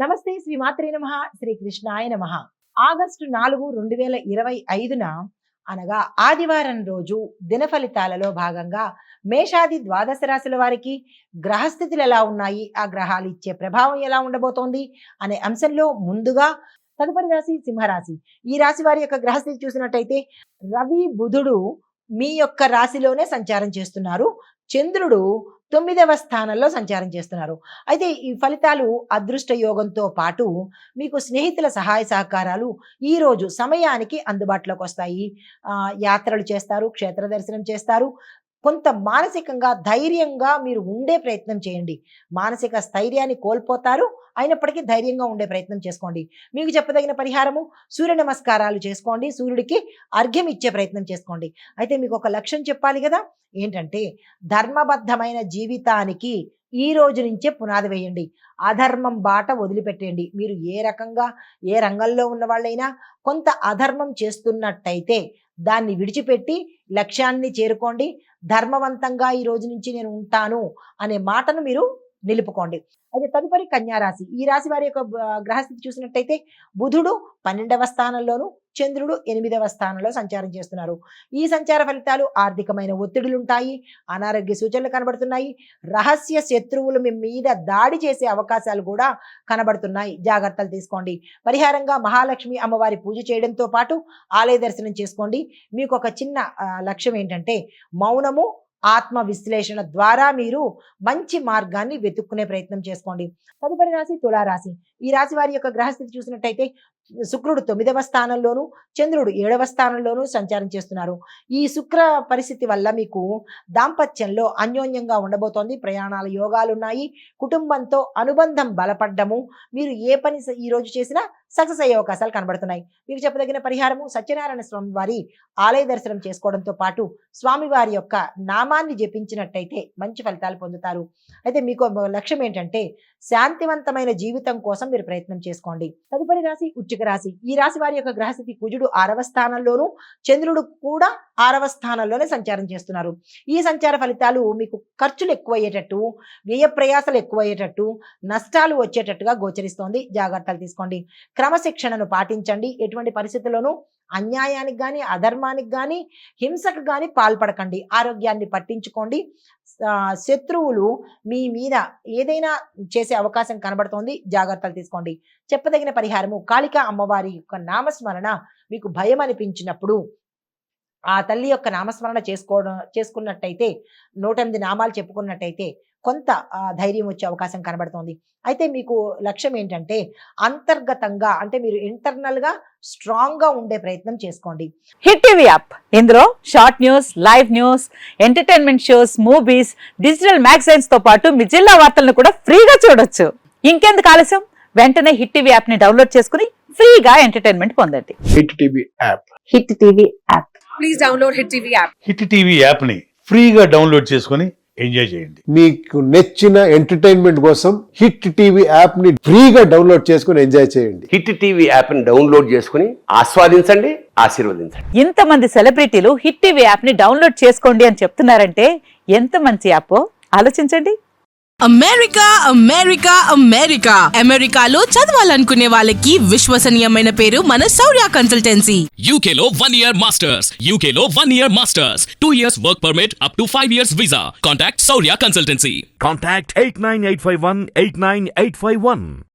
నమస్తే, శ్రీ మాత్రే నమః, శ్రీ కృష్ణాయ నమః. ఆగస్టు 4, 2025న అనగా ఆదివారం రోజు దిన ఫలితాలలో భాగంగా మేషాది ద్వాదశ రాశుల వారికి గ్రహస్థితులు ఎలా ఉన్నాయి, ఆ గ్రహాలు ఇచ్చే ప్రభావం ఎలా ఉండబోతోంది అనే అంశంలో ముందుగా తదుపరి రాశి సింహరాశి. ఈ రాశి వారి యొక్క గ్రహస్థితి చూసినట్టయితే రవి బుధుడు మీ యొక్క రాశిలోనే సంచారం చేస్తున్నారు. చంద్రుడు 9వ స్థానంలో సంచారం చేస్తున్నారు. అయితే ఈ ఫలితాలు అదృష్ట యోగంతో పాటు మీకు స్నేహితుల సహాయ సహకారాలు ఈ రోజు సమయానికి అందుబాటులోకి వస్తాయి. యాత్రలు చేస్తారు, క్షేత్ర దర్శనం చేస్తారు. కొంత మానసికంగా ధైర్యంగా మీరు ఉండే ప్రయత్నం చేయండి. మానసిక స్థైర్యాన్ని కోల్పోతారు, అయినప్పటికీ ధైర్యంగా ఉండే ప్రయత్నం చేసుకోండి. మీకు చెప్పదగిన పరిహారము సూర్య నమస్కారాలు చేసుకోండి, సూర్యుడికి అర్ఘ్యం ఇచ్చే ప్రయత్నం చేసుకోండి. అయితే మీకు ఒక లక్ష్యం చెప్పాలి కదా, ఏంటంటే ధర్మబద్ధమైన జీవితానికి ఈ రోజు నుంచే పునాది వేయండి. అధర్మం బాట వదిలిపెట్టండి. మీరు ఏ రంగంలో ఉన్న వాళ్ళైనా కొంత అధర్మం చేస్తున్నట్టయితే దాన్ని విడిచిపెట్టి లక్ష్యాన్ని చేరుకోండి. ధర్మవంతంగా ఈ రోజు నుంచి నేను ఉంటాను అనే మాటను మీరు నిలుపుకోండి. అయితే తదుపరి కన్యారాశి. ఈ రాశి వారి యొక్క గ్రహస్థితి చూసినట్టయితే బుధుడు 12వ స్థానంలోను, చంద్రుడు 8వ స్థానంలో సంచారం చేస్తున్నారు. ఈ సంచార ఫలితాలు ఆర్థికమైన ఒత్తిడులు ఉంటాయి, అనారోగ్య సూచనలు కనబడుతున్నాయి, రహస్య శత్రువులు మీ మీద దాడి చేసే అవకాశాలు కూడా కనబడుతున్నాయి. జాగ్రత్తలు తీసుకోండి. పరిహారంగా మహాలక్ష్మి అమ్మవారి పూజ చేయడంతో పాటు ఆలయ దర్శనం చేసుకోండి. మీకు ఒక చిన్న లక్ష్యం ఏంటంటే మౌనము, ఆత్మ విశ్లేషణ ద్వారా మీరు మంచి మార్గాన్ని వెతుక్కునే ప్రయత్నం చేసుకోండి. తదుపరి రాశి తులారాశి. ఈ రాశి వారి యొక్క గ్రహస్థితి చూసినట్టయితే శుక్రుడు 9వ స్థానంలోను, చంద్రుడు 7వ స్థానంలోను సంచారం చేస్తున్నారు. ఈ శుక్ర పరిస్థితి వల్ల మీకు దాంపత్యంలో అన్యోన్యంగా ఉండబోతోంది. ప్రయాణాల యోగాలు ఉన్నాయి. కుటుంబంతో అనుబంధం బలపడ్డము. మీరు ఏ పని ఈ రోజు చేసినా సక్సెస్ అయ్యే అవకాశాలు కనబడుతున్నాయి. మీకు చెప్పదగిన పరిహారము సత్యనారాయణ స్వామి వారి ఆలయ దర్శనం చేసుకోవడంతో పాటు స్వామివారి యొక్క నామాన్ని జపించినట్టయితే మంచి ఫలితాలు పొందుతారు. అయితే మీకు లక్ష్యం ఏంటంటే శాంతివంతమైన జీవితం కోసం మీరు ప్రయత్నం చేసుకోండి. తదుపరి రాశి వృశ్చిక రాశి. ఈ రాశి వారి యొక్క గ్రహస్థితి కుజుడు 6వ స్థానంలోను, చంద్రుడు కూడా 6వ స్థానంలోనే సంచారం చేస్తున్నారు. ఈ సంచార ఫలితాలు మీకు ఖర్చులు ఎక్కువయ్యేటట్టు, వ్యయ ప్రయాసాలు ఎక్కువయ్యేటట్టు, నష్టాలు వచ్చేటట్టుగా గోచరిస్తోంది. జాగ్రత్తలు తీసుకోండి. క్రమశిక్షణను పాటించండి. ఎటువంటి పరిస్థితుల్లోనూ అన్యాయానికి కానీ, అధర్మానికి కానీ, హింసకు కానీ పాల్పడకండి. ఆరోగ్యాన్ని పట్టించుకోండి. శత్రువులు మీ మీద ఏదైనా చేసే అవకాశం కనబడుతోంది. జాగ్రత్తలు తీసుకోండి. చెప్పదగిన పరిహారము కాళికా అమ్మవారి యొక్క నామస్మరణ. మీకు భయం అనిపించినప్పుడు ఆ తల్లి యొక్క నామస్మరణ చేసుకున్నట్టయితే 108 నామాలు చెప్పుకున్నట్టయితే కొంత ధైర్యం వచ్చే అవకాశం కనబడుతోంది. అయితే మీకు లక్ష్యం ఏంటంటే అంతర్గతంగా, అంటే మీరు ఇంటర్నల్ గా స్ట్రాంగ్ గా ఉండే ప్రయత్నం చేసుకోండి. హిట్ టీవీ యాప్, ఇందులో short news, live news, entertainment shows, movies, digital magazines తో పాటు మీ జిల్లా వార్తలను కూడా ఫ్రీగా చూడొచ్చు. ఇంకెందుకు ఆలస్యం, వెంటనే హిట్ టీవీ యాప్ ని డౌన్లోడ్ చేసుకుని ఫ్రీగా ఎంటర్టైన్మెంట్ పొందండి. Hit TV app. Hit TV app. Please download hit TV app. Hit TV app ని ఫ్రీగా డౌన్లోడ్ చేసుకుని ఎంజాయ్ చేయండి. మీకు నచ్చిన ఎంటర్టైన్మెంట్ కోసం హిట్ టీవీ యాప్ ని ఫ్రీగా డౌన్లోడ్ చేసుకుని ఎంజాయ్ చేయండి. హిట్ టీవీ యాప్ ని డౌన్లోడ్ చేసుకుని ఆస్వాదించండి, ఆశీర్వదించండి. ఇంతమంది సెలబ్రిటీలు హిట్ టీవీ యాప్ ని డౌన్లోడ్ చేసుకోండి అని చెప్తున్నారంటే ఎంత మంచి యాప్ ఆలోచించండి. అమెరికా అమెరికాలో చదవాలనుకునే వాళ్ళకి విశ్వసనీయమైన పేరు మన శౌర్య కన్సల్టెన్సీ. UK లో 1 year masters. 2 years work permit up to 5 years visa. Contact Saurya Consultancy. Contact 89851 89851.